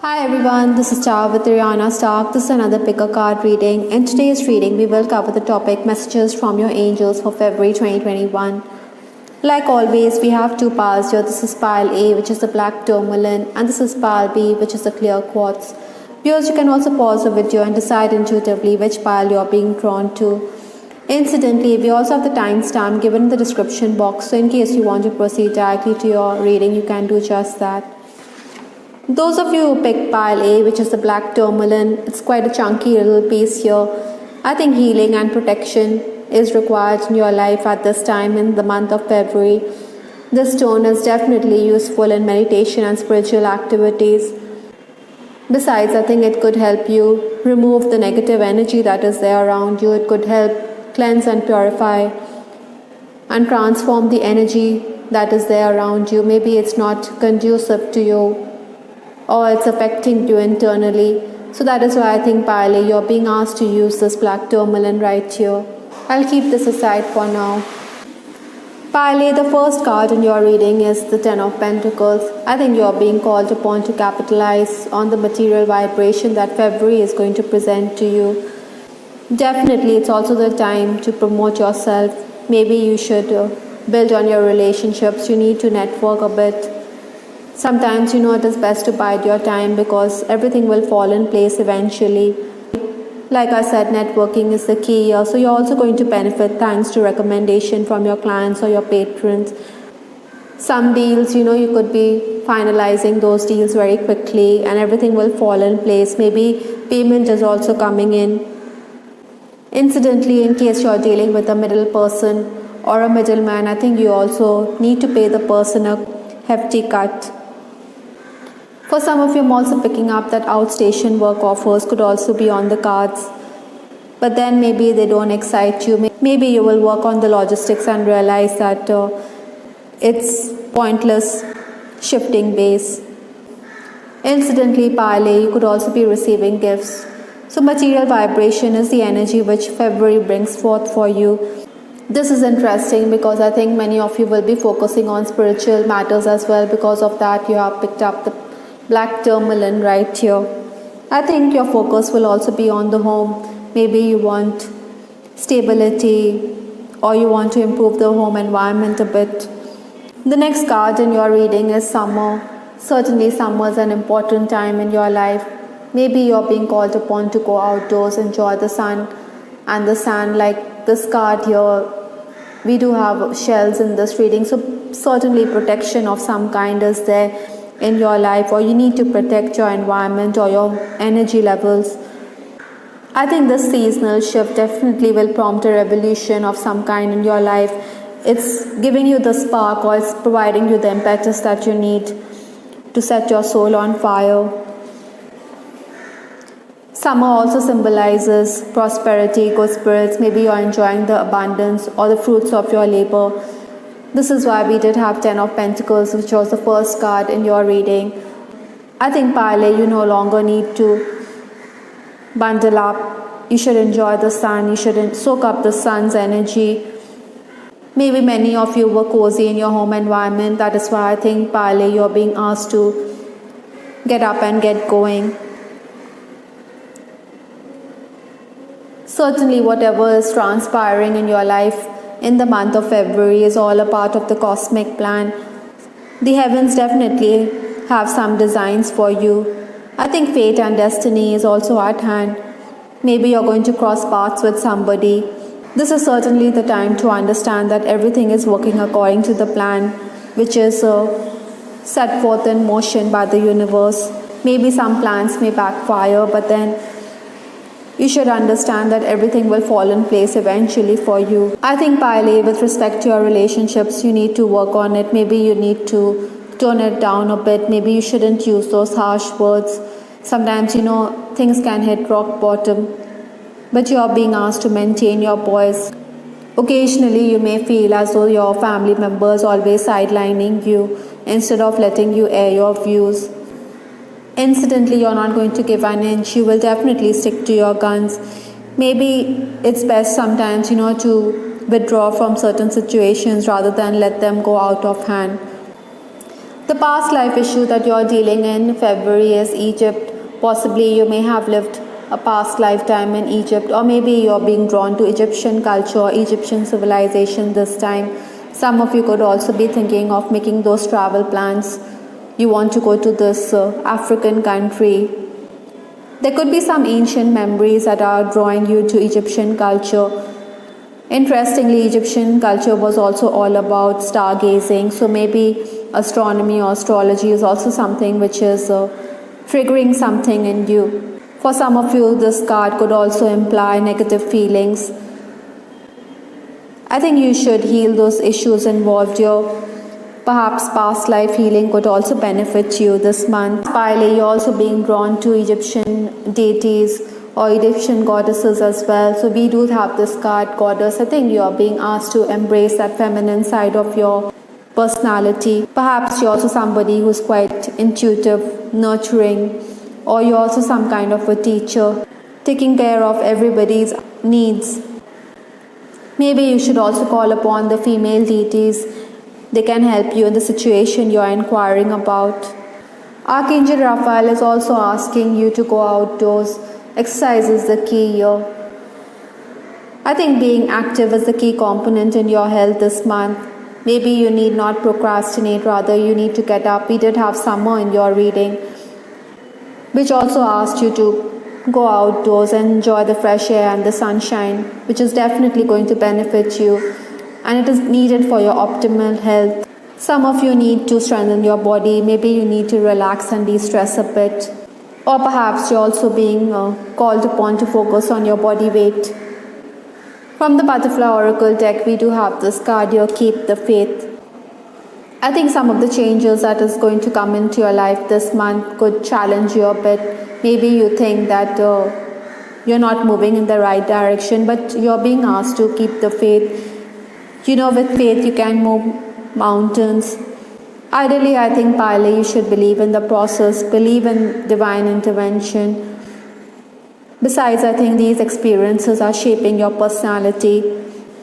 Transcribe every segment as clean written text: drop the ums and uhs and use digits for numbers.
Hi everyone, this is Chao with Ariana Stark. This is another pick a card reading. In today's reading, we will cover the topic Messages from Your Angels for February 2021. Like always, we have two piles here. This is pile A, which is the black tourmaline, and this is pile B, which is the clear quartz. Viewers, you can also pause the video and decide intuitively which pile you are being drawn to. Incidentally, we also have the timestamp given in the description box, so in case you want to proceed directly to your reading, you can do just that. Those of you who picked pile A, which is the black tourmaline, it's quite a chunky little piece here. I think healing and protection is required in your life at this time in the month of February. This stone is definitely useful in meditation and spiritual activities. Besides, I think it could help you remove the negative energy that is there around you. It could help cleanse and purify and transform the energy that is there around you. Maybe it's not conducive to you, or it's affecting you internally. So that is why I think pile A, you're being asked to use this black tourmaline right here. I'll keep this aside for now. Pile A, the first card in your reading is the Ten of Pentacles. I think you're being called upon to capitalize on the material vibration that February is going to present to you. Definitely, it's also the time to promote yourself. Maybe you should build on your relationships. You need to network a bit. Sometimes it is best to bide your time because everything will fall in place eventually. Like I said, networking is the key here. So you're also going to benefit thanks to recommendation from your clients or your patrons. Some deals, you could be finalizing those deals very quickly and everything will fall in place. Maybe payment is also coming in. Incidentally, in case you're dealing with a middle person or a middleman, I think you also need to pay the person a hefty cut. For some of you, I'm also picking up that outstation work offers could also be on the cards. But then maybe they don't excite you. Maybe you will work on the logistics and realize that it's pointless shifting base. Incidentally, pile A, you could also be receiving gifts. So material vibration is the energy which February brings forth for you. This is interesting because I think many of you will be focusing on spiritual matters as well. Because of that, you have picked up the black tourmaline right here. I think your focus will also be on the home. Maybe you want stability or you want to improve the home environment a bit. The next card in your reading is summer. Certainly summer is an important time in your life. Maybe you're being called upon to go outdoors, enjoy the sun and the sand. Like this card here, we do have shells in this reading, so certainly protection of some kind is there in your life, or you need to protect your environment or your energy levels. I think this seasonal shift definitely will prompt a revolution of some kind in your life. It's giving you the spark, or it's providing you the impetus that you need to set your soul on fire. Summer also symbolizes prosperity, good spirits. Maybe you're enjoying the abundance or the fruits of your labor. This is why we did have Ten of Pentacles, which was the first card in your reading. I think pile A, you no longer need to bundle up. You should enjoy the sun. You should soak up the sun's energy. Maybe many of you were cozy in your home environment. That is why I think pile A, you're being asked to get up and get going. Certainly whatever is transpiring in your life in the month of February is all a part of the cosmic plan. The heavens definitely have some designs for you. I think fate and destiny is also at hand. Maybe you're going to cross paths with somebody. This is certainly the time to understand that everything is working according to the plan, which is set forth in motion by the universe. Maybe some plans may backfire, but then you should understand that everything will fall in place eventually for you. I think pile A, with respect to your relationships, you need to work on it. Maybe you need to tone it down a bit. Maybe you shouldn't use those harsh words. Sometimes, things can hit rock bottom, but you're being asked to maintain your poise. Occasionally, you may feel as though your family members always sidelining you instead of letting you air your views. Incidentally, you're not going to give an inch. You will definitely stick to your guns. Maybe it's best sometimes, to withdraw from certain situations rather than let them go out of hand. The past life issue that you're dealing in February is Egypt. Possibly you may have lived a past lifetime in Egypt, or maybe you're being drawn to Egyptian culture, Egyptian civilization this time. Some of you could also be thinking of making those travel plans. You want to go to this African country. There could be some ancient memories that are drawing you to Egyptian culture. Interestingly, Egyptian culture was also all about stargazing, so maybe astronomy or astrology is also something which is triggering something in you. For some of you, this card could also imply negative feelings. I think you should heal those issues involved here. Perhaps past life healing could also benefit you this month. Finally, you're also being drawn to Egyptian deities or Egyptian goddesses as well. So we do have this card, goddess. I think you are being asked to embrace that feminine side of your personality. Perhaps you're also somebody who's quite intuitive, nurturing, or you're also some kind of a teacher, taking care of everybody's needs. Maybe you should also call upon the female deities. They can help you in the situation you're inquiring about. Archangel Raphael is also asking you to go outdoors. Exercise is the key here. I think being active is the key component in your health this month. Maybe you need not procrastinate, rather you need to get up. We did have summer in your reading, which also asked you to go outdoors and enjoy the fresh air and the sunshine, which is definitely going to benefit you, and it is needed for your optimal health. Some of you need to strengthen your body. Maybe you need to relax and de-stress a bit. Or perhaps you're also being called upon to focus on your body weight. From the Butterfly Oracle deck, we do have this card here, Keep the Faith. I think some of the changes that is going to come into your life this month could challenge you a bit. Maybe you think that you're not moving in the right direction, but you're being asked to keep the faith. With faith you can move mountains. Ideally, I think, Pile, you should believe in the process, believe in divine intervention. Besides, I think these experiences are shaping your personality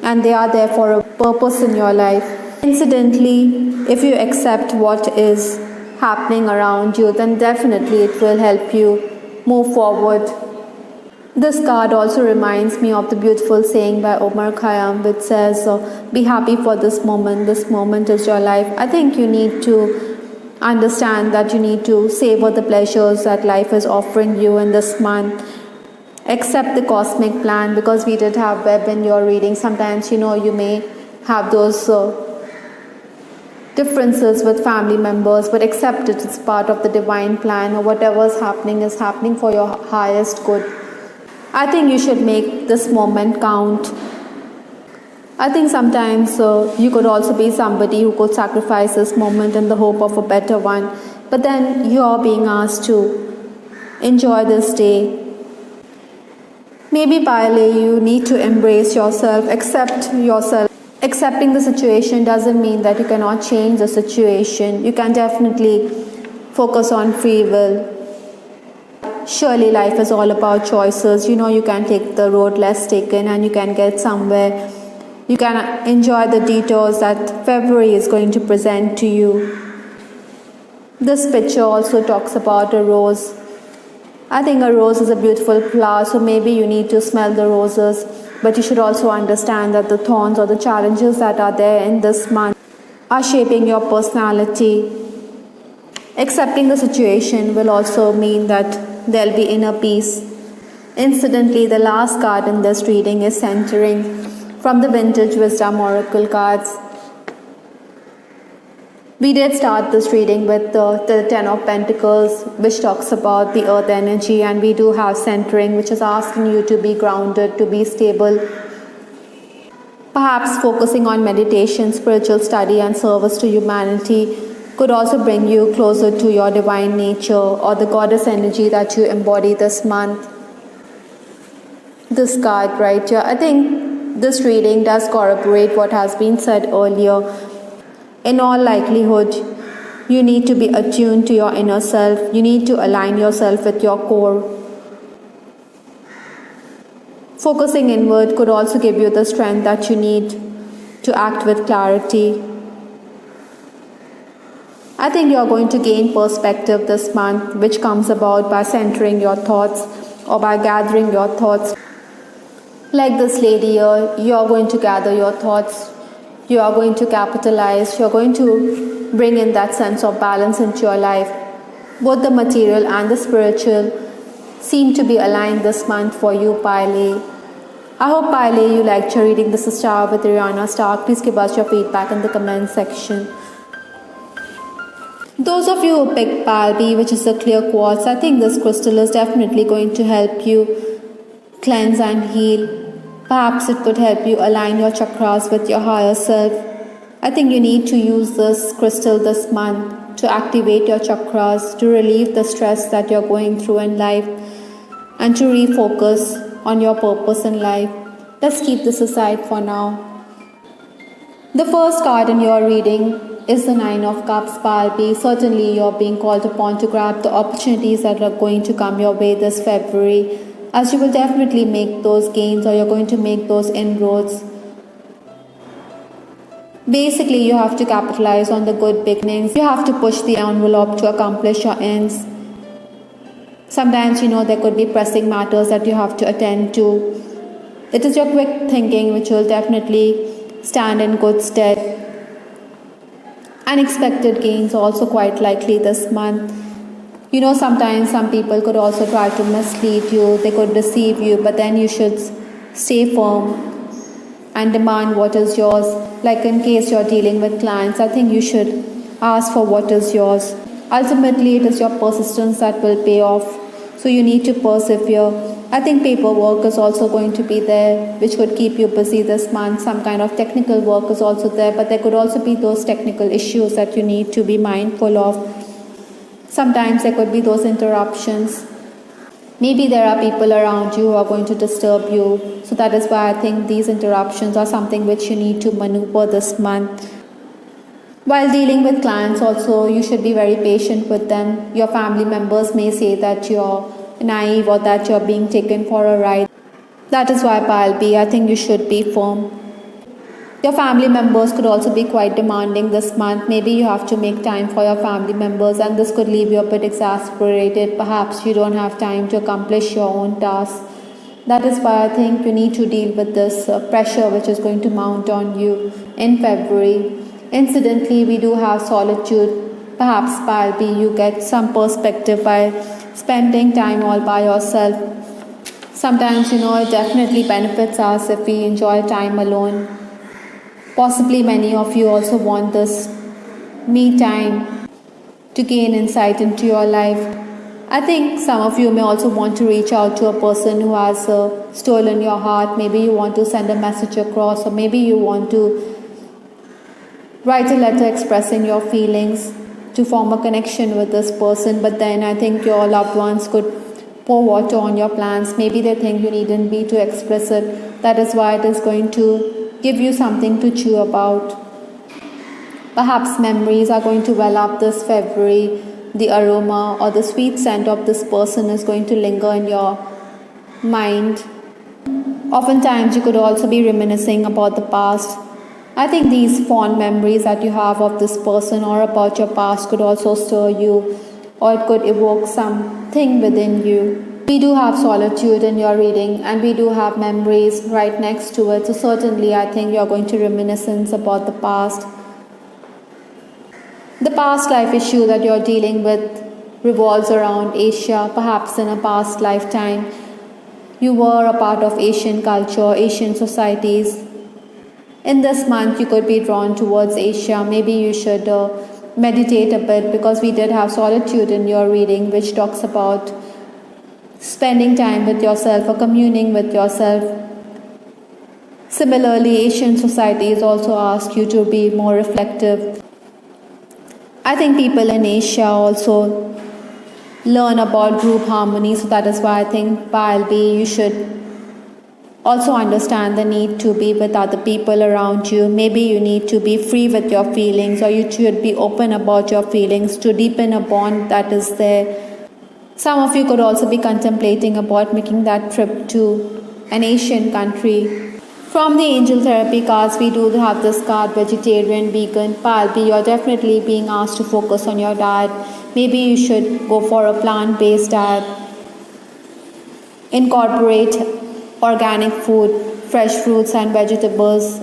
and they are there for a purpose in your life. Incidentally, if you accept what is happening around you, then definitely it will help you move forward. This card also reminds me of the beautiful saying by Omar Khayyam, which says, be happy for this moment is your life. I think you need to understand that you need to savor the pleasures that life is offering you in this month. Accept the cosmic plan, because we did have web in your reading. Sometimes, you may have those differences with family members, but accept it. It's part of the divine plan, or whatever is happening for your highest good. I think you should make this moment count. I think sometimes you could also be somebody who could sacrifice this moment in the hope of a better one. But then you are being asked to enjoy this day. Maybe, Pile, you need to embrace yourself, accept yourself. Accepting the situation doesn't mean that you cannot change the situation. You can definitely focus on free will. Surely life is all about choices. You can take the road less taken and you can get somewhere. You can enjoy the detours that February is going to present to you. This picture also talks about a rose. I think a rose is a beautiful flower, so maybe you need to smell the roses, but you should also understand that the thorns or the challenges that are there in this month are shaping your personality. Accepting the situation will also mean that there'll be inner peace. Incidentally, the last card in this reading is Centering from the Vintage Wisdom Oracle cards. We did start this reading with the Ten of Pentacles, which talks about the earth energy, and we do have Centering, which is asking you to be grounded, to be stable. Perhaps focusing on meditation, spiritual study and service to humanity could also bring you closer to your divine nature or the goddess energy that you embody this month. This card right here, I think this reading does corroborate what has been said earlier. In all likelihood, you need to be attuned to your inner self. You need to align yourself with your core. Focusing inward could also give you the strength that you need to act with clarity. I think you are going to gain perspective this month, which comes about by centering your thoughts or by gathering your thoughts. Like this lady here, you are going to gather your thoughts, you are going to capitalize, you are going to bring in that sense of balance into your life. Both the material and the spiritual seem to be aligned this month for you, Pile. I hope, Pile, you liked your reading. This is Star with Ariana. Star, please give us your feedback in the comment section. Those of you who picked Pile B, which is the clear quartz, I think this crystal is definitely going to help you cleanse and heal. Perhaps it could help you align your chakras with your higher self. I think you need to use this crystal this month to activate your chakras, to relieve the stress that you're going through in life, and to refocus on your purpose in life. Let's keep this aside for now. The first card in your reading is the Nine of Cups, Pile B. Certainly you're being called upon to grab the opportunities that are going to come your way this February, as you will definitely make those gains, or you're going to make those inroads. Basically, you have to capitalize on the good beginnings. You have to push the envelope to accomplish your ends. Sometimes, there could be pressing matters that you have to attend to. It is your quick thinking which will definitely stand in good stead. Unexpected gains also quite likely this month. Sometimes some people could also try to mislead you, they could deceive you, but then you should stay firm and demand what is yours. Like in case you're dealing with clients, I think you should ask for what is yours. Ultimately, it is your persistence that will pay off, so you need to persevere. I think paperwork is also going to be there, which could keep you busy this month. Some kind of technical work is also there, but there could also be those technical issues that you need to be mindful of. Sometimes there could be those interruptions. Maybe there are people around you who are going to disturb you. So that is why I think these interruptions are something which you need to maneuver this month. While dealing with clients also, you should be very patient with them. Your family members may say that you're naive or that you're being taken for a ride. That is why, Pile B, I think you should be firm. Your family members could also be quite demanding this month. Maybe you have to make time for your family members, and this could leave you a bit exasperated. Perhaps you don't have time to accomplish your own tasks. That is why I think you need to deal with this pressure which is going to mount on you in February. Incidentally, we do have solitude. Perhaps, Pile B, you get some perspective by spending time all by yourself. Sometimes, it definitely benefits us if we enjoy time alone. Possibly many of you also want this me time to gain insight into your life. I think some of you may also want to reach out to a person who has stolen your heart. Maybe you want to send a message across, or maybe you want to write a letter expressing your feelings to form a connection with this person. But then I think your loved ones could pour water on your plans. Maybe they think you needn't be too explicit. That is why it is going to give you something to chew about. Perhaps memories are going to well up this February. The aroma or the sweet scent of this person is going to linger in your mind. Oftentimes you could also be reminiscing about the past. I think these fond memories that you have of this person or about your past could also stir you, or it could evoke something within you. We do have solitude in your reading, and we do have memories right next to it. So certainly I think you're going to reminiscence about the past. The past life issue that you're dealing with revolves around Asia. Perhaps in a past lifetime, you were a part of Asian culture, Asian societies. In this month, you could be drawn towards Asia. Maybe you should meditate a bit, because we did have solitude in your reading, which talks about spending time with yourself or communing with yourself. Similarly, Asian societies also ask you to be more reflective. I think people in Asia also learn about group harmony, so that is why I think, Pile B, you should also understand the need to be with other people around you. Maybe you need to be free with your feelings, or you should be open about your feelings to deepen a bond that is there. Some of you could also be contemplating about making that trip to an Asian country From the angel therapy cards, we do have this card vegetarian, vegan, palbi. You're definitely being asked to focus on your diet. Maybe you should go for a plant-based diet. Incorporate organic food, fresh fruits and vegetables.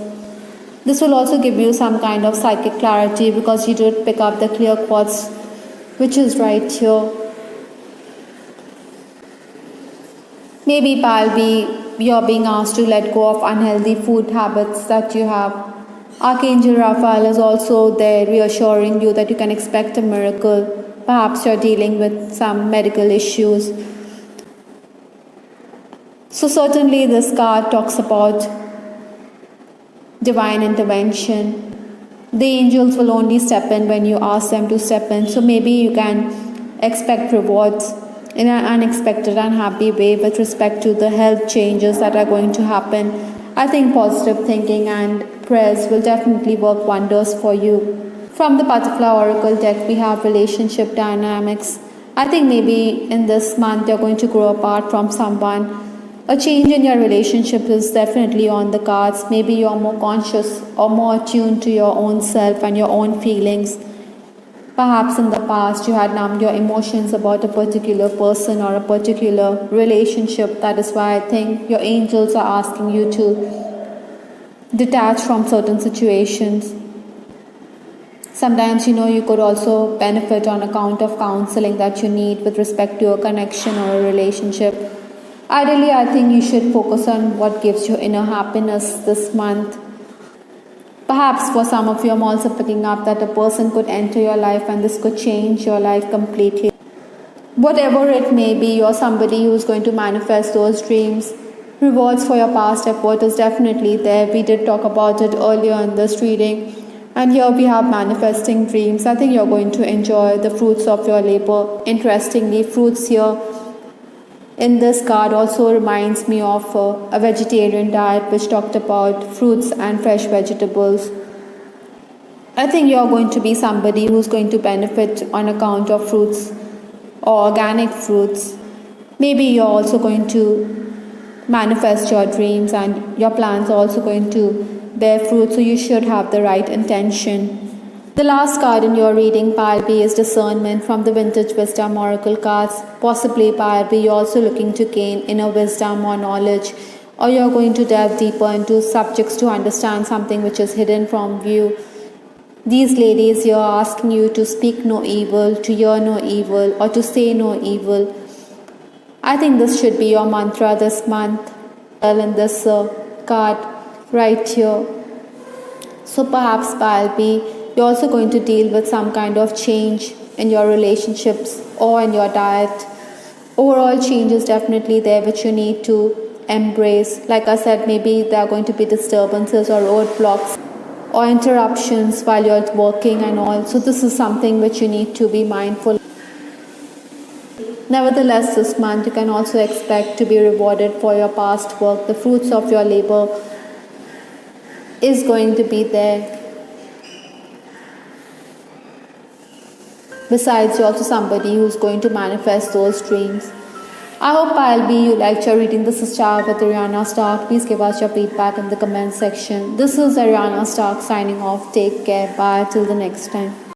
This will also give you some kind of psychic clarity because you did pick up the clear quartz, which is right here. Maybe palbi, you're being asked to let go of unhealthy food habits that you have. Archangel Raphael is also there reassuring you that you can expect a miracle. Perhaps you're dealing with some medical issues. So certainly this card talks about divine intervention. The angels will only step in when you ask them to step in. So maybe you can expect rewards in an unexpected and happy way with respect to the health changes that are going to happen. I think positive thinking and prayers will definitely work wonders for you. From the Butterfly Oracle deck, we have relationship dynamics. I think maybe in this month you're going to grow apart from someone. A change in your relationship is definitely on the cards. Maybe you're more conscious or more attuned to your own self and your own feelings. Perhaps in the past you had numbed your emotions about a particular person or a particular relationship. That is why I think your angels are asking you to detach from certain situations. Sometimes you could also benefit on account of counseling that you need with respect to a connection or a relationship. Ideally, I think you should focus on what gives you inner happiness this month. Perhaps for some of you, I'm also picking up that a person could enter your life and this could change your life completely. Whatever it may be, you're somebody who's going to manifest those dreams. Rewards for your past effort is definitely there. We did talk about it earlier in this reading. And here we have manifesting dreams. I think you're going to enjoy the fruits of your labor. Interestingly, fruits here in this card also reminds me of a vegetarian diet which talked about fruits and fresh vegetables. I think you're going to be somebody who's going to benefit on account of fruits or organic fruits. Maybe you're also going to manifest your dreams and your plans are also going to bear fruit, so you should have the right intention. The last card in your reading, Palbi, is discernment from the Vintage Wisdom Oracle cards. Possibly, Palbi, you're also looking to gain inner wisdom or knowledge, or you're going to delve deeper into subjects to understand something which is hidden from view. These ladies here are asking you to speak no evil, to hear no evil, or to say no evil. I think this should be your mantra this month. Well, in this card right here. So perhaps, Palbi, you're also going to deal with some kind of change in your relationships or in your diet. Overall change is definitely there which you need to embrace. Like I said, maybe there are going to be disturbances or roadblocks or interruptions while you're working and all. So this is something which you need to be mindful. Nevertheless, this month you can also expect to be rewarded for your past work. The fruits of your labor is going to be there. Besides, you're also somebody who's going to manifest those dreams. I hope Palbi you liked your reading. This is Char with Ariana Stark. Please give us your feedback in the comment section. This is Ariana Stark signing off. Take care. Bye. Till the next time.